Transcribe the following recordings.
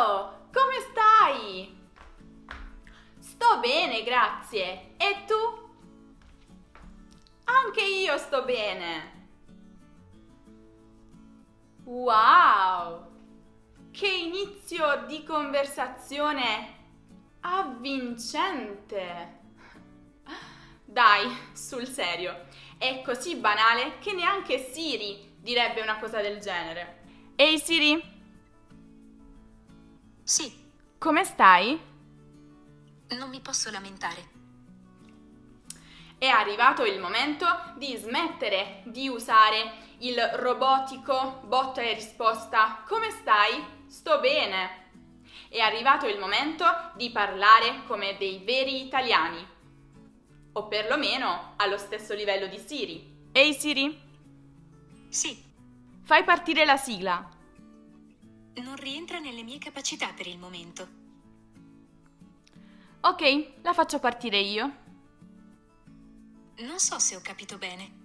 Ciao, come stai? Sto bene, grazie. E tu? Anche io sto bene. Wow! Che inizio di conversazione avvincente! Dai, sul serio, è così banale che neanche Siri direbbe una cosa del genere. Ehi Siri, Sì, come stai? non mi posso lamentare. È arrivato il momento di smettere di usare il robotico botta e risposta come stai? Sto bene. È arrivato il momento di parlare come dei veri italiani, o perlomeno allo stesso livello di Siri. Ehi Siri, Sì, fai partire la sigla. non rientra nelle mie capacità per il momento. Ok, la faccio partire io. Non so se ho capito bene.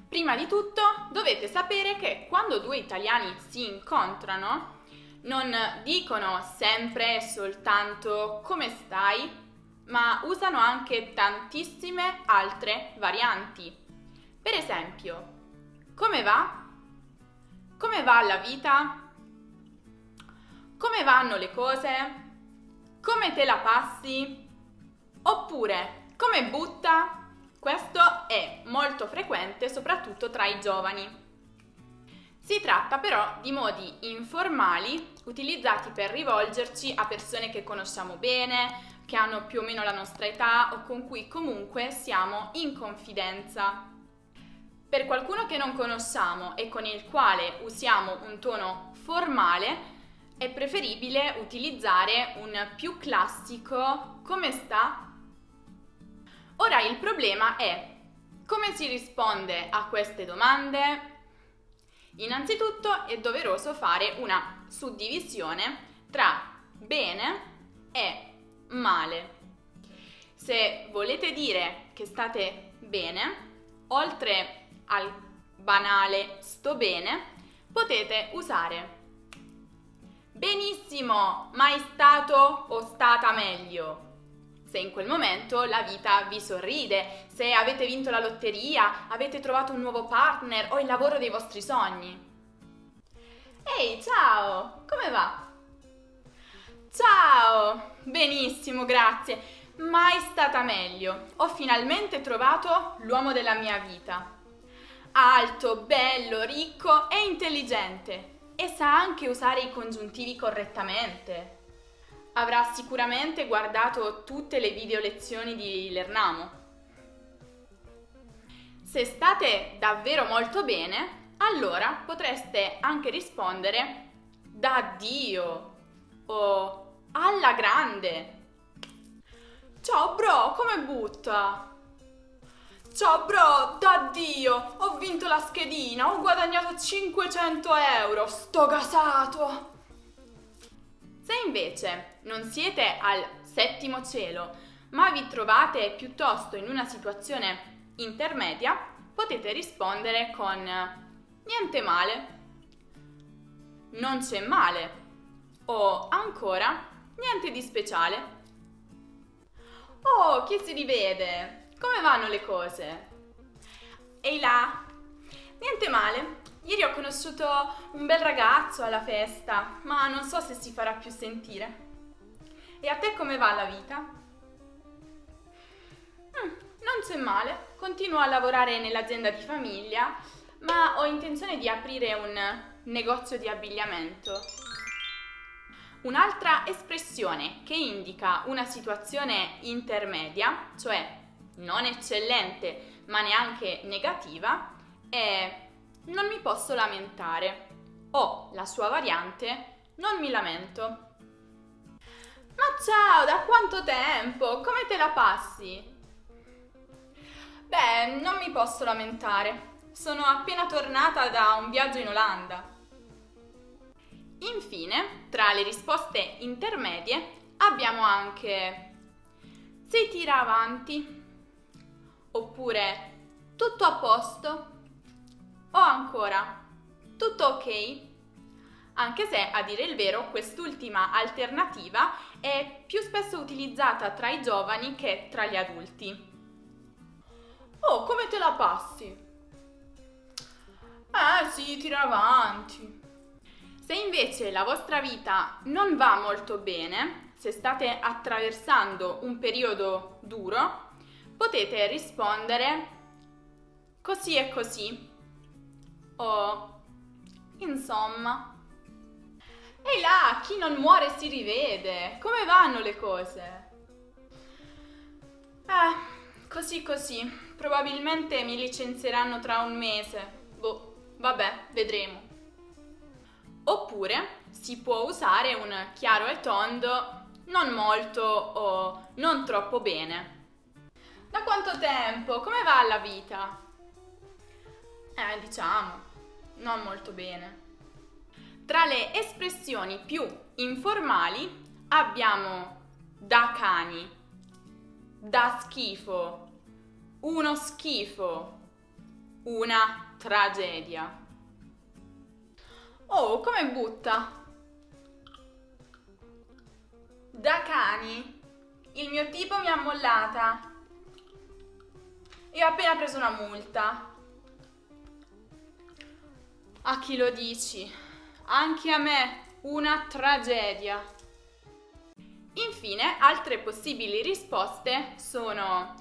Prima di tutto dovete sapere che quando due italiani si incontrano non dicono sempre e soltanto come stai, ma usano anche tantissime altre varianti. Per esempio, come va? Come va la vita? Come vanno le cose? Come te la passi? Oppure, come butta? Questo è molto frequente soprattutto tra i giovani. Si tratta però di modi informali utilizzati per rivolgerci a persone che conosciamo bene, che hanno più o meno la nostra età o con cui comunque siamo in confidenza. Per qualcuno che non conosciamo e con il quale usiamo un tono formale, è preferibile utilizzare un più classico come sta? Ora il problema è come si risponde a queste domande? Innanzitutto è doveroso fare una suddivisione tra bene e male. Se volete dire che state bene, oltre al banale sto bene, potete usare benissimo, mai stato o stata meglio. Se in quel momento la vita vi sorride, se avete vinto la lotteria, avete trovato un nuovo partner o il lavoro dei vostri sogni. Ehi, ciao! Come va? Ciao! Benissimo, grazie. Mai stata meglio. Ho finalmente trovato l'uomo della mia vita. Alto, bello, ricco e intelligente. E sa anche usare i congiuntivi correttamente. Avrà sicuramente guardato tutte le video lezioni di Lernamo. Se state davvero molto bene, allora potreste anche rispondere da Dio o alla grande. Ciao bro, come butta? Ciao bro, da Dio, ho vinto la schedina, ho guadagnato 500 euro, sto gasato! Se invece non siete al settimo cielo, ma vi trovate piuttosto in una situazione intermedia, potete rispondere con niente male, non c'è male o ancora niente di speciale. Oh, chi si rivede? Come vanno le cose? Ehi là, niente male. Ieri ho conosciuto un bel ragazzo alla festa, ma non so se si farà più sentire. E a te come va la vita? Non c'è male, continuo a lavorare nell'azienda di famiglia, ma ho intenzione di aprire un negozio di abbigliamento. Un'altra espressione che indica una situazione intermedia, cioè non eccellente ma neanche negativa, è non mi posso lamentare o la sua variante non mi lamento. Ma ciao, da quanto tempo? Come te la passi? Beh, non mi posso lamentare. Sono appena tornata da un viaggio in Olanda. Infine, tra le risposte intermedie abbiamo anche si tira avanti oppure tu Tutto a posto? O ancora, tutto ok? Anche se, a dire il vero, quest'ultima alternativa è più spesso utilizzata tra i giovani che tra gli adulti. Oh, come te la passi? Sì, tira avanti. Se invece la vostra vita non va molto bene, se state attraversando un periodo duro, potete rispondere così e così. O insomma. Ehi là, chi non muore si rivede. Come vanno le cose? Così così. Probabilmente mi licenzieranno tra un mese. Boh, vabbè, vedremo. Oppure si può usare un chiaro e tondo, non molto o non troppo bene. Da quanto tempo? Come va la vita? Diciamo, non molto bene. Tra le espressioni più informali abbiamo da cani, da schifo, uno schifo, una tragedia. Oh, come butta? Da cani, il mio tipo mi ha mollata e ho appena preso una multa. A chi lo dici? Anche a me, una tragedia. Infine, altre possibili risposte sono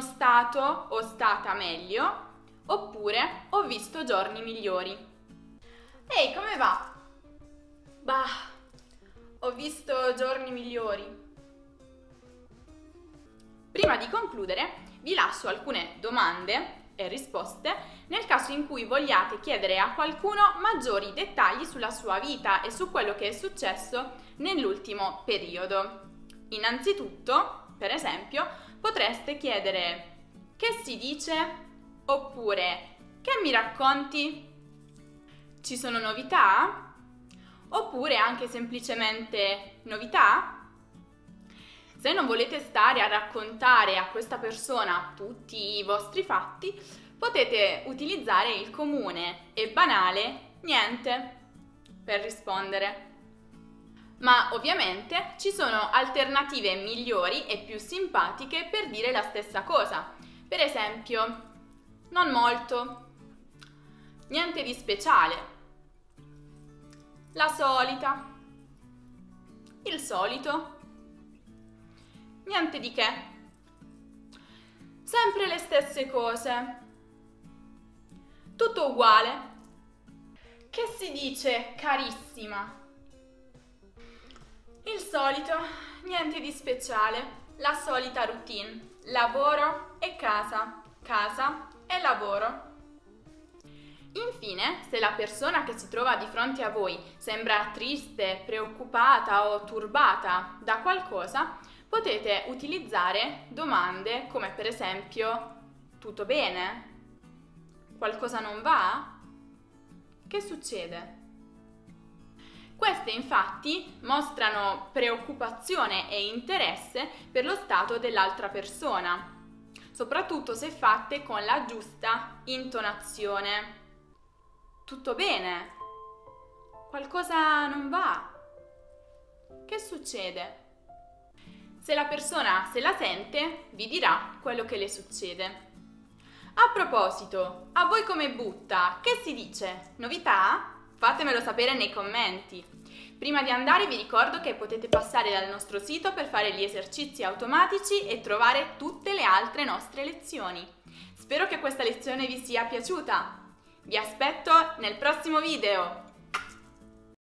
stato o stata meglio, oppure ho visto giorni migliori. Ehi, come va? Bah, ho visto giorni migliori. Prima di concludere, vi lascio alcune domande e risposte nel caso in cui vogliate chiedere a qualcuno maggiori dettagli sulla sua vita e su quello che è successo nell'ultimo periodo. Innanzitutto, per esempio, potreste chiedere: che si dice? Oppure: che mi racconti? Ci sono novità? Oppure anche semplicemente novità? Se non volete stare a raccontare a questa persona tutti i vostri fatti, potete utilizzare il comune e banale niente per rispondere. Ma ovviamente ci sono alternative migliori e più simpatiche per dire la stessa cosa. Per esempio, non molto, niente di speciale, la solita, il solito, niente di che, sempre le stesse cose, tutto uguale. Che si dice, carissima? Il solito, niente di speciale, la solita routine, lavoro e casa, casa e lavoro. Infine, se la persona che si trova di fronte a voi sembra triste, preoccupata o turbata da qualcosa, potete utilizzare domande come per esempio: tutto bene? Qualcosa non va? Che succede? Queste infatti mostrano preoccupazione e interesse per lo stato dell'altra persona, soprattutto se fatte con la giusta intonazione. Tutto bene? Qualcosa non va? Che succede? Se la persona se la sente, vi dirà quello che le succede. A proposito, a voi come butta? Che si dice? Novità? Fatemelo sapere nei commenti. Prima di andare vi ricordo che potete passare dal nostro sito per fare gli esercizi automatici e trovare tutte le altre nostre lezioni. Spero che questa lezione vi sia piaciuta. Vi aspetto nel prossimo video!